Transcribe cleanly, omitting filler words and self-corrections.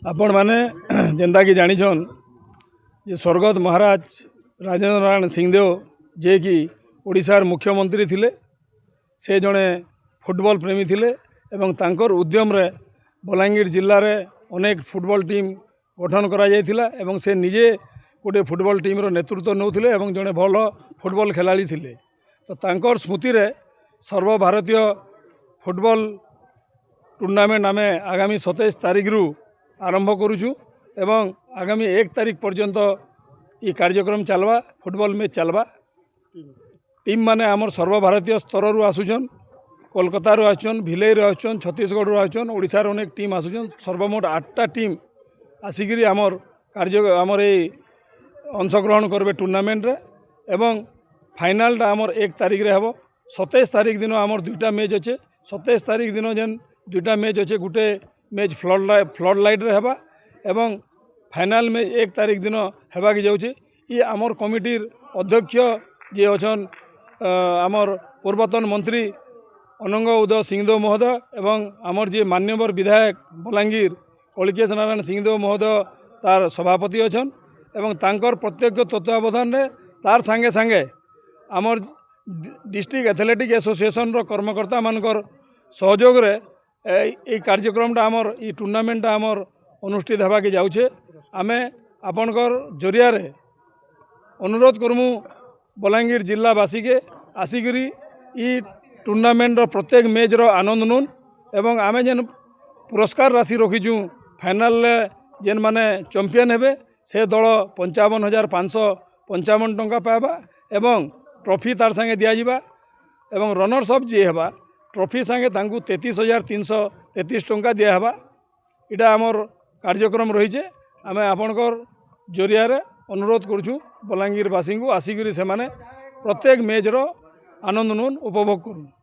आपण मैंने जेनता कि जानिछन जे स्वर्गत महाराज राजेंद्र नारायण सिंहदेव जे कि ओडिशार मुख्यमंत्री थिले से जड़े फुटबॉल प्रेमी थिले एवं तांकर उद्यम रे बलांगीर जिल्ला रे अनेक फुटबॉल टीम गठन करा जायथिला एवं से निजे गोटे फुटबॉल टीम रो नेतृत्व नौथिले एवं जड़े भल फुटबॉल खेलाड़ी थिले। तो तांकर स्मृति रे सर्वभारतीय फुटबॉल टूर्नामेंट आमे आगामी 27 तारिख रु आरंभ करुचु एवं आगामी 1 तारिख पर्यंत ये कार्यक्रम चलवा फुटबॉल मैच चलवा। टीम माने आमर सर्वभारतीय स्तर रु आसुचन, कोलकाता रु आसुचन, भिलई रु आसुचन, छत्तीसगढ़ रु आसुचन, ओडिशार अनेक टीम आसुचन। सर्वमोट 8टा टीम आसिकी आमर आमर ये अंशग्रहण करबे टूर्नामेंट रे एवं फाइनालटा आमर 1 तारिख रे हबो। 27 तारिख दिन आमर 2टा मैच अच्छे। 27 तारिख दिन जेन 2टा मैच अच्छे, गुटे मैच फ्लड लाइट रे हेबा एवं फाइनाल मैच 1 तारिख दिन हेबा कि जाउछे। ये आमर कमिटीर अध्यक्ष जे अछन आमर पूर्वतन मंत्री अनंग उदय सिंहदेव महोदय एवं आमर जे मान्यवर विधायक बलांगीर कलिकेश नारायण सिंहदेव महोदय तार सभापति अछन एवं तांकर प्रत्यक्ष तत्वावधान रे तार संगे संगे आमर डिस्ट्रिक्ट एथलेटिक एसोसिएशन रो कर्मकर्ता मानकर सहयोग रे এই कार्यक्रमटा आमर ये टूर्नामेंटा आमर अनुष्ठित होगा कि जाऊे। आमे आपणकर जरिया रे अनुरोध करमु बलांगीर जिलावासी के आसिकरी ई टूर्नामेंट रो प्रत्येक मैच रो आनंद नून एवं आमे जेन पुरस्कार राशि रखीचु फाइनाल जेन माने चैंपियन हेबे से दल 55,555 टंका पाइबा एवं ट्रॉफी तार संगे दिया जिबा एवं रनर्स अप जी हेबा ट्रॉफी संगे तांकू 33,333 टंका दियाहबा। इटा आमर कार्यक्रम रही। आम आपणकर जरिया रे अनुरोध करुँ बलांगीरवासी को आसिक से प्रत्येक मैच रो आनंद नून उपभोग करूँ।